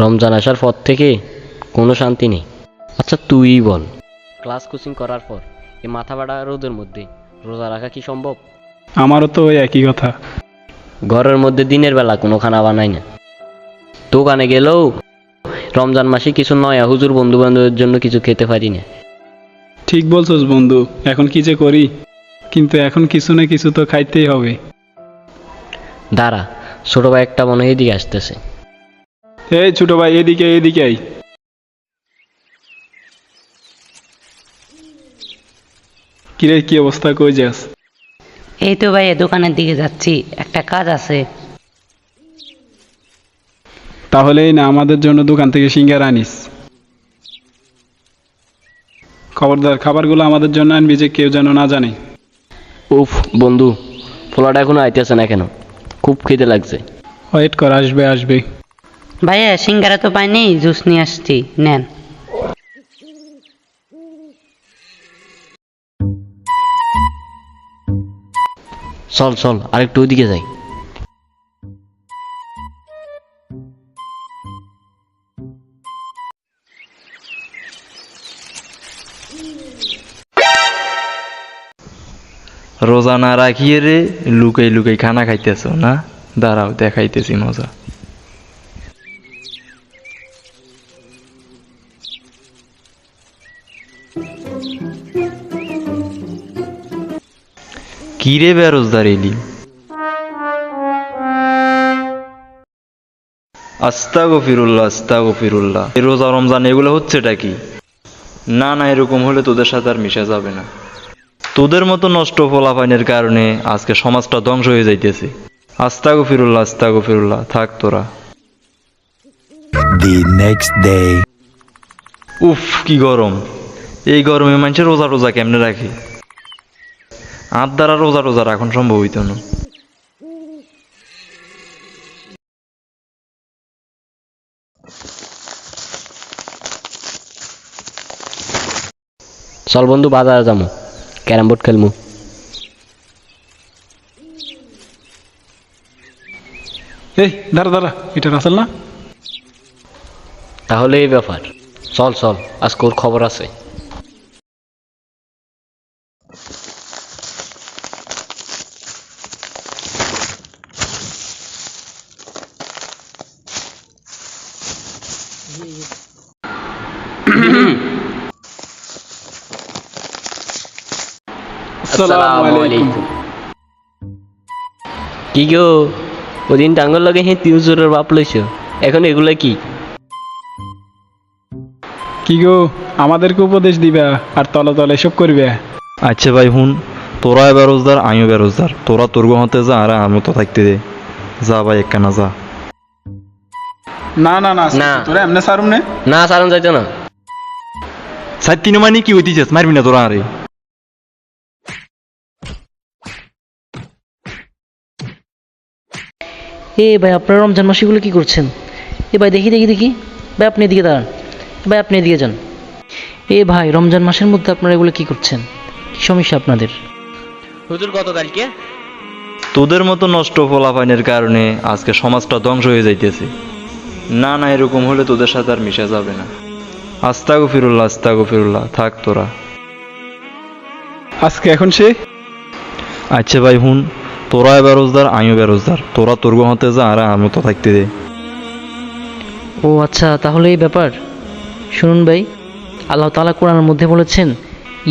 রমজান আসার পর থেকে কোনো শান্তি নেই। আচ্ছা তুই বল, ক্লাস কোচিং করার পর এই মাথা বাড়া রোদের মধ্যে রোজা রাখা কি সম্ভব? আমারও তো ওই একই কথা। ঘরের মধ্যে দিনের বেলা কোনো খানা বানাই না, দোকানে গেলেও রমজান মাসে কিছু নয়া হুজুর বন্ধু বান্ধবের জন্য কিছু খেতে পারি না। ঠিক বলছস বন্ধু, এখন কি যে করি, কিন্তু এখন কিছু না কিছু তো খাইতেই হবে। দাঁড়া, ছোট ভাই একটা মনে হয় এদিকে আসতেছে। এই ছোট ভাই, এদিকে এদিকে আই। কিরে, কি অবস্থা, কই যাস? এই তো ভাই দোকানের দিকে যাচ্ছি, একটা কাজ আছে। তাহলেই না আমাদের জন্য দোকান থেকে সিঙ্গারা আনিস। খবরদার, খাবারগুলো আমাদের জন্য আনবি, যে কেউ যেন না জানে। উফ বন্ধু, পোলাটা এখনো আইতেছে না কেন? খুব খিদে লাগছে। ওয়েট কর, আসবে আসবে। ভাইয়া সিঙ্গারা তো পাইনি, জুস নিয়ে আসছি, নেন। চল চল আরেকটু ওইদিকে যাই। রোজা না রাখিয়ে রে লুকাই লুকাই খানা খাইতেছ না? দাঁড়াও দেখাইতেছি মজা। কিরে বেরোজদার এলি? আস্তাগফিরুল্লাহ আস্তাগফিরুল্লাহ। এই রোজা রমজান এগুলো হচ্ছেটা কি? না না, এরকম হলে তোদের সাথে আর মিশা যাবে না। তোদের মতো নষ্ট ফলাফাইনের কারণে আজকে সমাজটা ধ্বংস হয়ে যাইতেছে। আস্তাগফিরুল্লাহ আস্তাগফিরুল্লাহ, থাক তোরা। The next day. উফ কি গরম! এই গরমে মানুষের রোজা রোজা কেমনে রাখে? আর দ্বারা রোজা রোজা রাখন সম্ভব হইত না। চল বন্ধু বাজারে যাবো, ক্যারাম বোর্ড খেলবো। এই দাঁড়া দাঁড়া, এটা রাসেল না? তাহলে এই ব্যাপার, চল চল আজকে ওর খবর আছে। আসসালামু আলাইকুম। কি গো, ওদিন টাঙ্গল লাগে হে তিউজোরের বাপ লইছো, এখন এগুলা কি? কি গো, আমাদেরকে উপদেশ দিবা আর তলে তলে এসব করবে? আচ্ছা ভাই হুন, তোরা বেরোজদার আমিও বেরোজদার, তোরা তোর হতে যা আর আমি তো থাকতে দে। যা ভাই একখানা যা। না না না না। তোরা এমনি সারুম নে। না সারণ যাইতো না। সাত তিন মানে কি হইতেছিস? মারবি না তোরা আরে? এ ভাই আপনারা রমজান মাসিগুলো কি করছেন? এ ভাই দেখি দেখি দেখি, ভাই আপনি এদিকে দাঁড়ান, ভাই আপনি এদিকে যান। এ ভাই রমজান মাসের মধ্যে আপনারা এগুলো কি করছেন? কি সমস্যা আপনাদের? হুজুর কত তারিখে? তোদের মতো নষ্ট ফলাফাইনের কারণে আজকে সমাজটা ধ্বংস হয়ে যাইতেছে। না না, এরকম হলে তোদের সাথে আর মিশা যাবে না। আস্তাগফিরুল্লাহ আস্তাগফিরুল্লাহ, থাক তোরা। আজকে এখন সে আচ্ছা ভাই হুন, তোরা বেরোজদার আমিও বেরোজদার, তোরা তোর হতে যা আর আমি তো থাকতে দে। ও আচ্ছা, তাহলে এই ব্যাপার। শুনুন ভাই, আল্লাহ তাআলা কোরআনের মধ্যে বলেছেন,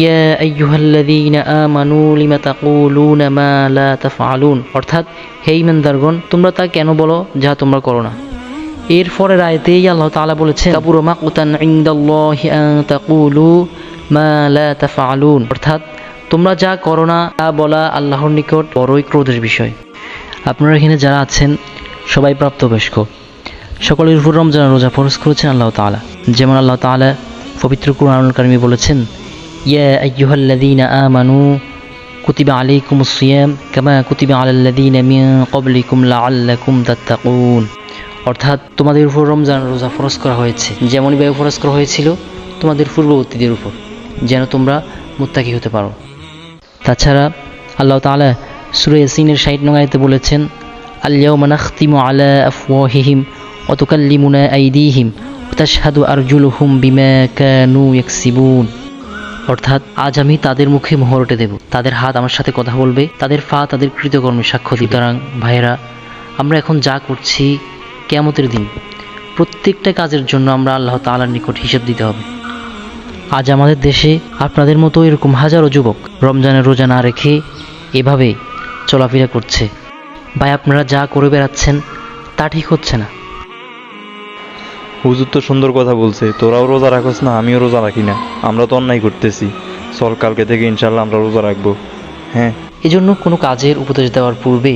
ইয়া আইয়ুহাল্লাযীনা আমানু লিমা তাকুলুনা মা লা তাফআলুন, অর্থাৎ হে ঈমানদারগণ, তোমরা তা কেন বলো যা তোমরা করো না। এর পরের আয়াতেই আল্লাহ তাআলা বলেছেন, কাবুরা মাকতান ইনদাল্লাহি আন তাকুলু মা লা তাফআলুন, অর্থাৎ তোমরা যা করো না তা বলা আল্লাহর নিকট বড়ই ক্রোধের বিষয়। আপনারা এখানে যারা আছেন সবাই প্রাপ্তবয়স্ক, সকলের উপর রমজান রোজা ফরজ করেছেন আল্লাহ তাআলা। যেমন আল্লাহ তাআলা পবিত্র কুরআনুল কারীমে বলেছেন, ইয়া আইয়ুহাল্লাযীনা আমানু কুতিবা আলাইকুমুস সিয়াম কামা কুতিবা আলাল্লাযীনা মিন ক্বাবলিকুম লাআল্লাকুম তাত্তাকুন, অর্থাৎ তোমাদের উপর রমজান রোজা ফরজ করা হয়েছে যেমনইভাবে ফরজ করা হয়েছিল তোমাদের পূর্ববর্তীদের উপর, যেন তোমরা মুত্তাকি হতে পারো। তাছাড়া আল্লাহ তাআলা সূরা ইয়াসিনের ৬০ নং আয়াতে বলেছেন, আল ইয়াউমা নাখতিমু আলা আফওয়াহিহিম وتكلمنا أيديهم وتشهد أرجلهم بما كانوا يكسبون। অর্থাৎ আজ আমি তাদের মুখে মোহরটে দেব, তাদের হাত আমার সাথে কথা বলবে, তাদের পা তাদের কৃতকর্মে সাক্ষ্য দিবে। সুতরাং ভাইয়েরা, আমরা এখন যা করছি কিয়ামতের দিন প্রত্যেকটা কাজের জন্য আমরা আল্লাহ তাআলার নিকট হিসাব দিতে হবে। আজ আমাদের দেশে আপনাদের মতো এরকম হাজারো যুবক রমজানের রোজা না রেখে এভাবে চলাফেরা করছে। ভাই, আপনারা যা করে বেড়াচ্ছেন তা ঠিক হচ্ছে না। হুজুর তো সুন্দর কথা বলছে, তোরাও রোজা রাখোস না, আমিও রোজা রাখি না, আমরা তো অন্যায় করতেছি। চল কালকে থেকে ইনশাল্লাহ আমরা রোজা রাখবো। হ্যাঁ, এজন্য কোনো কাজের উপদেশ দেওয়ার পূর্বে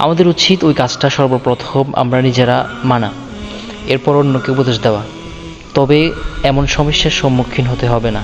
আমাদের উচিত ওই কাজটা সর্বপ্রথম আমরা নিজেরা মানা, এরপর অন্যকে উপদেশ দেওয়া। তবে এমন সমস্যার সম্মুখীন হতে হবে না।